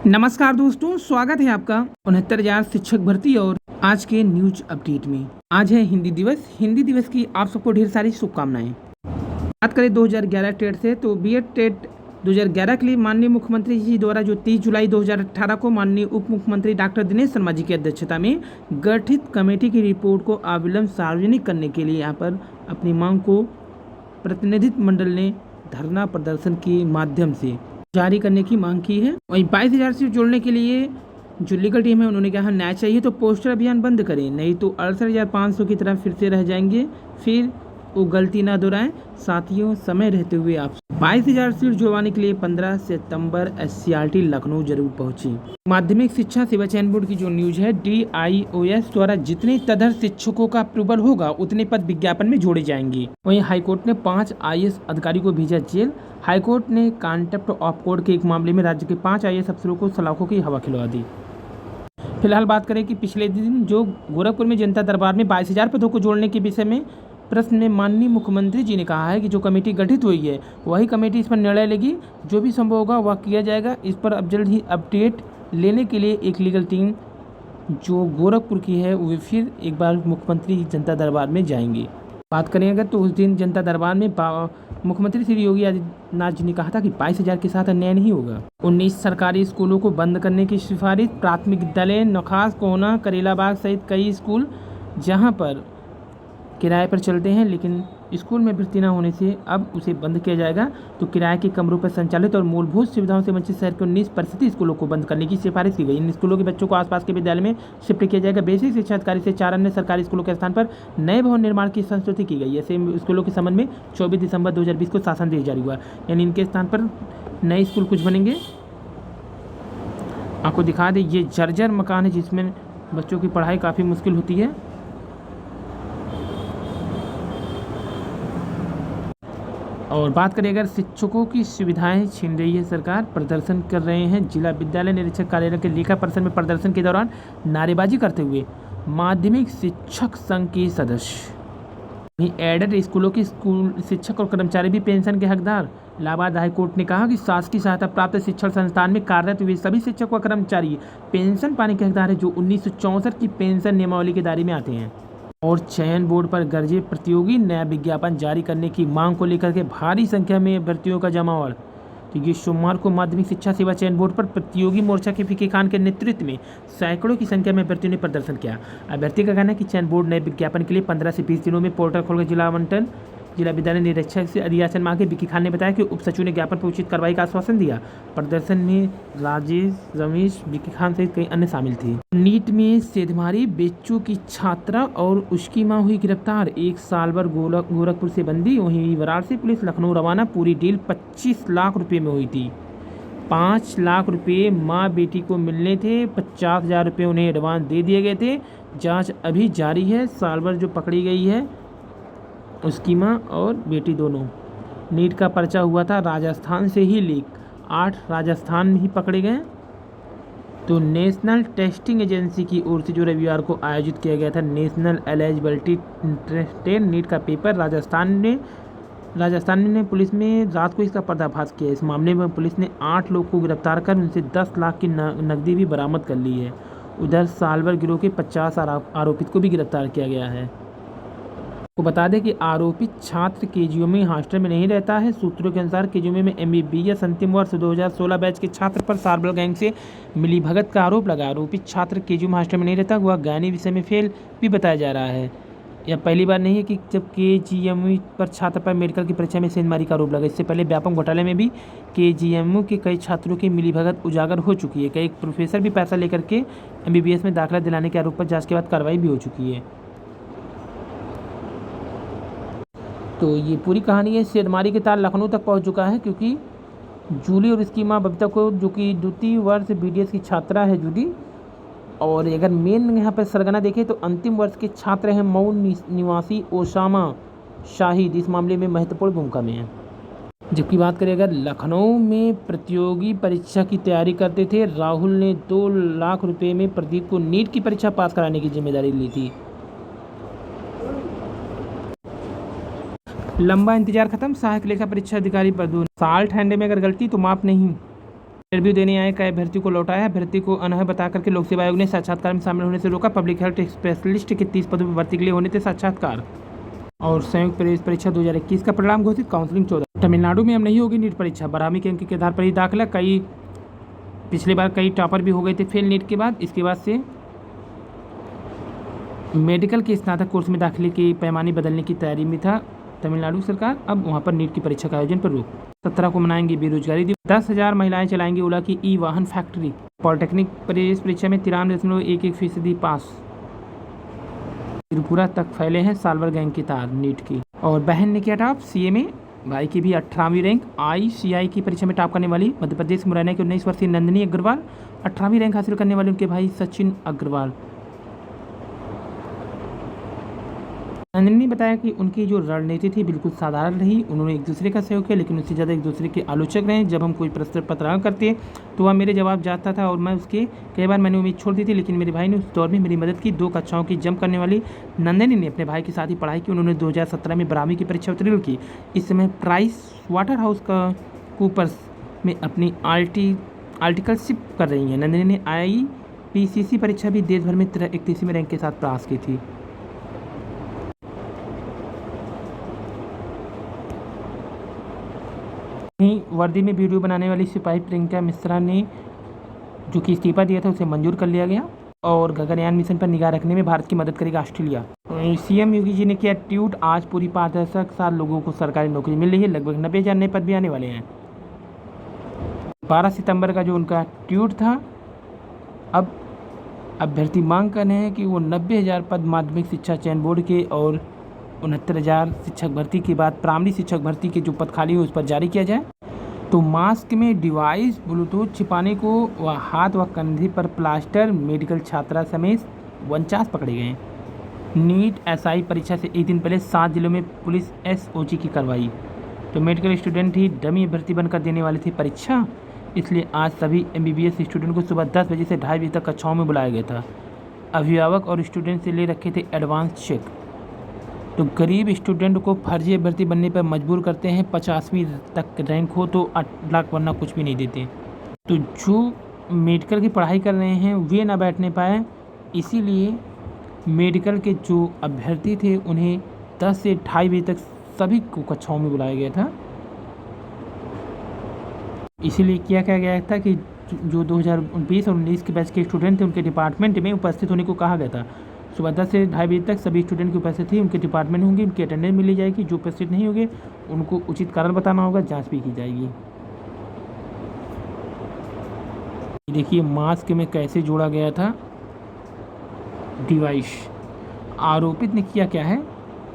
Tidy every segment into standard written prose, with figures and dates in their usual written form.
नमस्कार दोस्तों, स्वागत है आपका 69,000 शिक्षक भर्ती और आज के न्यूज अपडेट में। आज है हिंदी दिवस। हिंदी दिवस की आप सबको ढेर सारी शुभकामनाएं। बात करें 2011 टेट से, तो बीएड टेट 2011 के लिए माननीय मुख्यमंत्री जी द्वारा जो 30 जुलाई 2018 को माननीय उप मुख्यमंत्री डॉक्टर दिनेश शर्मा जी की अध्यक्षता में गठित कमेटी की रिपोर्ट को अविलंब सार्वजनिक करने के लिए यहाँ पर अपनी मांग को प्रतिनिधित्व मंडल ने धरना प्रदर्शन के माध्यम से जारी करने की मांग की है। वहीं 22,000 से जोड़ने के लिए जो लीगल टीम है उन्होंने कहा न्याय चाहिए तो पोस्टर अभियान बंद करें, नहीं तो 68,500 की तरफ फिर से रह जाएंगे। फिर वो गलती ना दोहराएं। साथियों, समय रहते हुए आप 22,000 सीट जुड़वाने के लिए 15 सितंबर SCRT लखनऊ जरूर पहुंची। माध्यमिक शिक्षा सेवा चयन बोर्ड की जो न्यूज है, DIOS द्वारा जितने तदर्थ शिक्षकों का अप्रूवल होगा उतने पद विज्ञापन में जोड़े जाएंगे। वहीं हाईकोर्ट ने 5 IAS अधिकारी को भेजा जेल। हाईकोर्ट ने कॉन्टेम्प्ट ऑफ कोर्ट के एक मामले में राज्य के 5 IAS अफसरों को सलाखों की हवा खिलवा दी। फिलहाल बात करें कि पिछले दिन जो गोरखपुर में जनता दरबार में 22,000 पदों को जोड़ने के विषय में प्रश्न में माननीय मुख्यमंत्री जी ने कहा है कि जो कमेटी गठित हुई है वही कमेटी इस पर निर्णय लेगी। जो भी संभव होगा वह किया जाएगा। इस पर अब जल्द ही अपडेट लेने के लिए एक लीगल टीम जो गोरखपुर की है वो फिर एक बार मुख्यमंत्री जनता दरबार में जाएंगे। बात करें अगर तो उस दिन जनता दरबार में मुख्यमंत्री श्री योगी आदित्यनाथ जी ने कहा था कि 22,000 के साथ अन्याय नहीं होगा। 19 सरकारी स्कूलों को बंद करने की सिफारिश। प्राथमिक विद्यालय नखास, कोहना, करेलाबाग सहित कई स्कूल जहां पर किराए पर चलते हैं लेकिन स्कूल में भर्ती न होने से अब उसे बंद किया जाएगा। तो किराए के कमरों पर संचालित और मूलभूत सुविधाओं से वंचित शहर के 19% स्कूलों को बंद करने की सिफारिश की गई। इन स्कूलों के बच्चों को आसपास के विद्यालय में शिफ्ट किया जाएगा। बेसिक शिक्षा अधिकारी से 4 अन्य सरकारी स्कूलों के स्थान पर नए भवन निर्माण की संस्तुति की गई। ऐसे स्कूलों के संबंध में 24 दिसंबर 2020 को शासन देश जारी हुआ, यानी इनके स्थान पर नए स्कूल कुछ बनेंगे। आपको दिखा दें, ये जर्जर मकान है जिसमें बच्चों की पढ़ाई काफ़ी मुश्किल होती है। और बात करें अगर शिक्षकों की सुविधाएं छीन रही है सरकार, प्रदर्शन कर रहे हैं जिला विद्यालय निरीक्षक कार्यालय के लेखा परिसर में प्रदर्शन के दौरान नारेबाजी करते हुए माध्यमिक शिक्षक संघ के सदस्य। एडेड स्कूलों के स्कूल शिक्षक और कर्मचारी भी पेंशन के हकदार। इलाहाबाद हाईकोर्ट ने कहा कि शासकीय सहायता प्राप्त शिक्षण संस्थान में कार्यरत हुए सभी शिक्षक व कर्मचारी पेंशन पाने के हकदार है जो 1964 की पेंशन नियमावली के दायरे में आते हैं। और चयन बोर्ड पर गरजे प्रतियोगी, नया विज्ञापन जारी करने की मांग को लेकर के भारी संख्या में अभ्यर्थियों का जमावड़। तो ये सोमवार को माध्यमिक शिक्षा सेवा चयन बोर्ड पर प्रतियोगी मोर्चा के फीके खान के नेतृत्व में सैकड़ों की संख्या में अभ्यर्थियों ने प्रदर्शन किया। अभ्यर्थी का कहना है कि चयन बोर्ड नए विज्ञापन के लिए 15 से 20 दिनों में पोर्टल खोलकर जिला विद्यालय निरीक्षक से अधियाचन मांगे। विकी खान ने बताया कि उप सचिव ने ज्ञापन पर उचित कार्रवाई का आश्वासन दिया। प्रदर्शन में राजेश, रमेश, विकी खान सहित कई अन्य शामिल थे। नीट में सेंधमारी बेच्चू की छात्रा और उसकी मां हुई गिरफ्तार। 1 साल भर गोरखपुर से बंदी। वहीं वाराणसी पुलिस लखनऊ रवाना। पूरी डील 25 लाख रुपये में हुई थी। 5 लाख रुपये माँ बेटी को मिलने थे। 50,000 रुपये उन्हें एडवांस दे दिए गए थे। जांच अभी जारी है। साल भर जो पकड़ी गई है उसकी मां और बेटी दोनों। नीट का पर्चा हुआ था राजस्थान से ही लीक। 8 राजस्थान में ही पकड़े गए। तो नेशनल टेस्टिंग एजेंसी की ओर से जो रविवार को आयोजित किया गया था नेशनल एलिजिबिलिटी टेस्ट नीट का पेपर राजस्थान ने पुलिस में रात को इसका पर्दाफाश किया। इस मामले में पुलिस ने 8 लोग को गिरफ्तार कर उनसे 10 लाख की नकदी भी बरामद कर ली है। उधर सालभर गिरोह के 50 आरोपित को भी गिरफ्तार किया गया है। को बता दें कि आरोपित छात्र केजीओ में हॉस्टल में नहीं रहता है। सूत्रों के अनुसार केजीओ में MBBS अंतिम वर्ष 2016 बैच के छात्र पर सार्बल गैंग से मिलीभगत का आरोप लगा। आरोपित छात्र केजीओ में हॉस्टल में नहीं रहता, वह गायनी विषय में फेल भी बताया जा रहा है। यह पहली बार नहीं है कि जब KGMU पर छात्र पर मेडिकल की परीक्षा में सेंधमारी का आरोप लगा। इससे पहले व्यापक घोटाले में भी KGMU के कई छात्रों की मिलीभगत उजागर हो चुकी है। कई प्रोफेसर भी पैसा लेकर के MBBS में दाखिला दिलाने के आरोप पर जाँच के बाद कार्रवाई भी हो चुकी है। तो ये पूरी कहानी है। सेंधमारी के तार लखनऊ तक पहुंच चुका है क्योंकि जूली और इसकी मां बबीता को, जो कि द्वितीय वर्ष BDS की छात्रा है जूली, और अगर मेन यहाँ पर सरगना देखें तो अंतिम वर्ष के छात्र हैं मऊ निवासी ओसामा शाहिद। इस मामले में महत्वपूर्ण भूमिका में है। जबकि बात करें अगर लखनऊ में प्रतियोगी परीक्षा की तैयारी करते थे, राहुल ने 2 लाख रुपये में प्रदीप को नीट की परीक्षा पास कराने की जिम्मेदारी ली थी। लंबा इंतजार खत्म। सहायक लेखा परीक्षा अधिकारी पदों साल्ट हैंड में अगर गलती तो माफ नहीं। इंटरव्यू देने आए कई अभ्यर्थी को लौटाया, अभ्यर्थी को अनर्ह बता करके लोक सेवा आयोग ने साक्षात्कार में शामिल होने से रोका। पब्लिक हेल्थ स्पेशलिस्ट के 30 पदों पर भर्ती के लिए होने थे साक्षात्कार। और संयुक्त प्रवेश परीक्षा 2021 का परिणाम घोषित, काउंसलिंग 14। तमिलनाडु में अब नहीं होगी नीट परीक्षा, 12वीं के अंक के आधार पर ही दाखिला। पिछली बार कई टॉपर भी हो गए थे फेल नीट के बाद। इसके बाद से मेडिकल के स्नातक कोर्स में दाखिले की पैमाने बदलने की तैयारी में था तमिलनाडु सरकार। अब वहां पर नीट की परीक्षा का आयोजन पर रोक। 17 को मनाएंगे बेरोजगारी दिवस। 10,000 महिलाएं चलाएंगी ओला की ई वाहन फैक्ट्री। पॉलिटेक्निक प्रवेश परीक्षा में 93.11% पास। त्रिपुरा तक फैले हैं साल्वर गैंग के तार नीट की। और बहन ने किया टॉप सीए में, भाई की भी 18वीं रैंक। ICI की परीक्षा में टॉप करने वाली मध्य प्रदेश मुरैना की 19 वर्षीय नंदिनी अग्रवाल। 18वीं रैंक हासिल करने वाले उनके भाई सचिन अग्रवाल। नंदिनी ने बताया कि उनकी जो रणनीति थी बिल्कुल साधारण रही। उन्होंने एक दूसरे का सहयोग किया, लेकिन उससे ज़्यादा एक दूसरे के आलोचक रहे। जब हम कोई प्रश्न पत्र करते तो वह मेरे जवाब जाता था और मैं उसके कई बार मैंने उम्मीद छोड़ दी थी, लेकिन मेरे भाई ने उस दौर में मेरी मदद की। 2 कक्षाओं की जंप करने वाली नंदिनी ने अपने भाई के साथ ही पढ़ाई की। उन्होंने 2017 में 12वीं की परीक्षा उत्तीर्ण की। इस समय प्राइस वाटर हाउस का कूपर्स में अपनी आर्टिकलशिप कर रही हैं। नंदिनी ने IPCC परीक्षा भी देश भर में 31वें रैंक के साथ पास की थी। वर्दी में वीडियो बनाने वाली सिपाही प्रियंका मिश्रा ने जो कि इस्तीफा दिया था उसे मंजूर कर लिया गया। और गगनयान मिशन पर निगाह रखने में भारत की मदद करेगा ऑस्ट्रेलिया। CM योगी जी ने किया ट्वीट, आज पूरी 5 दशक साल लोगों को सरकारी नौकरी मिल रही है, लगभग 90,000 नए पद भी आने वाले हैं। 12 सितंबर का जो उनका ट्वीट था। अब अभ्यर्थी मांग कर रहे हैं कि वो 90,000 पद माध्यमिक शिक्षा चयन बोर्ड के और 69,000 शिक्षक भर्ती के बाद प्राइमरी शिक्षक भर्ती के जो पद खाली हो उस पर जारी किया जाए। तो मास्क में डिवाइस, ब्लूटूथ छिपाने को व हाथ व कंधे पर प्लास्टर, मेडिकल छात्रा समेत 49 पकड़े गए। नीट SI परीक्षा से एक दिन पहले 7 जिलों में पुलिस SOG की कार्रवाई। तो मेडिकल स्टूडेंट ही डमी अभ्यर्थी बनकर देने वाले थे परीक्षा, इसलिए आज सभी MBBS स्टूडेंट को सुबह 10 बजे से 2:30 बजे तक कक्षाओं में बुलाया गया था। अभिभावक और स्टूडेंट से ले रखे थे एडवांस चेक। तो गरीब स्टूडेंट को फर्जी अभ्यर्थी बनने पर मजबूर करते हैं। 50वीं तक रैंक हो तो 8 लाख वरना कुछ भी नहीं देते। तो जो मेडिकल की पढ़ाई कर रहे हैं वे ना बैठने पाए, इसीलिए मेडिकल के जो अभ्यर्थी थे उन्हें 10 से 2:30 बजे तक सभी को कक्षाओं में बुलाया गया था। इसीलिए क्या कहा गया था कि जो 2020 और 19 के बैच के स्टूडेंट थे उनके डिपार्टमेंट में उपस्थित होने को कहा गया था। सुबह 10 से 2:30 बजे तक सभी स्टूडेंट की उपस्थिति उनके डिपार्टमेंट होंगी, उनकी अटेंडेंस मिली जाएगी। जो उपस्थित नहीं होंगे उनको उचित कारण बताना होगा, जांच भी की जाएगी। देखिए मास्क में कैसे जोड़ा गया था डिवाइस। आरोपित ने किया क्या है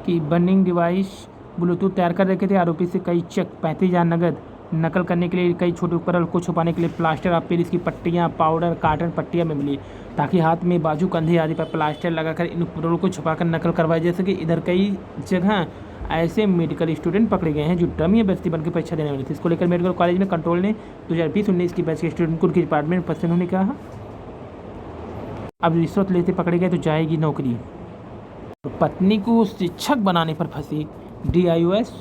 कि बर्निंग डिवाइस ब्लूटूथ तैयार कर रखे थे। आरोपी से कई चेक, 35,000 नगद, नकल करने के लिए कई छोटे उपकरण को छुपाने के लिए प्लास्टर और फिर इसकी पट्टियाँ, पाउडर, कार्टन पट्टियाँ में मिली ताकि हाथ में, बाजू, कंधे आदि पर प्लास्टर लगाकर इन उपकरणों को छुपाकर नकल करवाई जा सके। इधर कई जगह ऐसे मेडिकल स्टूडेंट पकड़े गए हैं जो डमी अभ्यर्थी बनकर परीक्षा देने वाले थे। इसको लेकर मेडिकल कॉलेज में कंट्रोल ने 2020-19 की बैच के स्टूडेंट को उनके डिपार्टमेंट में उपस्थित होने का कहा। अब रिश्वत लेते पकड़े गए तो जाएगी नौकरी। पत्नी को शिक्षक बनाने पर फंसी DIOS।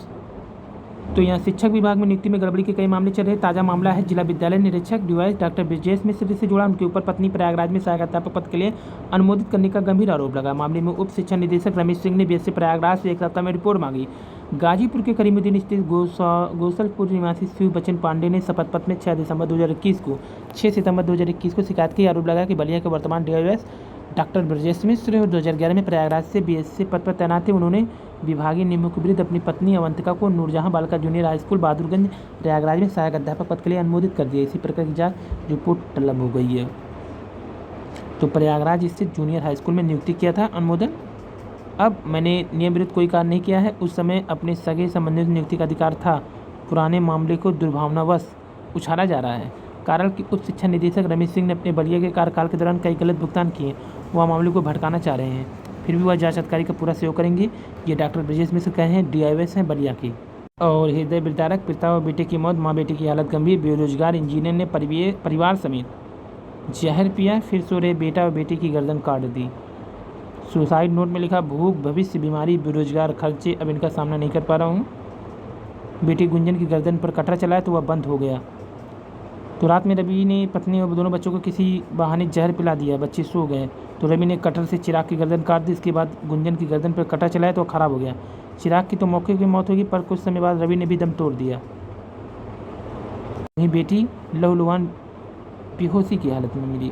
तो यहाँ शिक्षक विभाग में नियुक्ति में गड़बड़ी के कई मामले चल रहे। ताज़ा मामला है जिला विद्यालय निरीक्षक DIOS डॉक्टर ब्रजेश मिश्र से जुड़ा। उनके ऊपर पत्नी प्रयागराज में सहायक अध्यापक पद के लिए अनुमोदित करने का गंभीर आरोप लगा। मामले में उप शिक्षा निदेशक रमेश सिंह ने BSc प्रयागराज से 1 सप्ताह में रिपोर्ट मांगी। गाजीपुर के करीमुद्दीन स्थित गोसलपुर निवासी शिव बच्चन पांडे ने शपथ पत्र में 6 सितंबर 2021 को शिकायत की। आरोप लगा कि बलिया के वर्तमान DIOS डॉक्टर ब्रजेश मिश्र 2011 में प्रयागराज से BSc पद पर तैनात थे। उन्होंने विभागीय नियमों के विरुद्ध अपनी पत्नी अवंतिका को नूरजहां बालिका junior high school Bahadurganj Prayagraj में सहायक अध्यापक पद के लिए अनुमोदित कर दिया। इसी प्रकार की जांच रिपोर्ट तलब हो गई है। तो प्रयागराज स्थित जूनियर हाई स्कूल में नियुक्ति किया था अनुमोदन। अब मैंने नियम विरुद्ध कोई कार्य नहीं किया है। उस समय अपने सगे संबंधियों की नियुक्ति का अधिकार था। पुराने मामले को दुर्भावनावश उछाला जा रहा है। कारण कि उप शिक्षा निदेशक रमेश सिंह ने अपने बलिया के कार्यकाल के दौरान कई गलत भुगतान किए। वह मामले को भटकाना चाह रहे हैं, फिर भी वह जांच अधिकारी का पूरा सहयोग करेंगे। ये डॉक्टर ब्रजेश मिश्र कहे हैं, DIOS हैं बलिया की। और हृदय विदारक, पिता और बेटे की मौत, माँ बेटे की हालत गंभीर। बेरोजगार इंजीनियर ने परिवार समेत जहर पिया, फिर सो रहे बेटा और बेटी की गर्दन काट दी। सुसाइड नोट में लिखा, भूख, भविष्य, बीमारी, बेरोजगार, खर्चे, अब इनका सामना नहीं कर पा रहा हूँ। बेटी गुंजन की गर्दन पर कटरा चलाया तो वह बंद हो गया। तो रात में रवि ने पत्नी और दोनों बच्चों को किसी बहाने जहर पिला दिया, बच्चे सो गए। तो रवि ने कटर से चिराग की गर्दन काट दी। इसके बाद गुंजन की गर्दन पर कटर चलाया तो खराब हो गया। चिराग की तो मौके की मौत होगी, पर कुछ समय बाद रवि ने भी दम तोड़ दिया। वहीं बेटी लहूलुहान बेहोशी की हालत में मिली।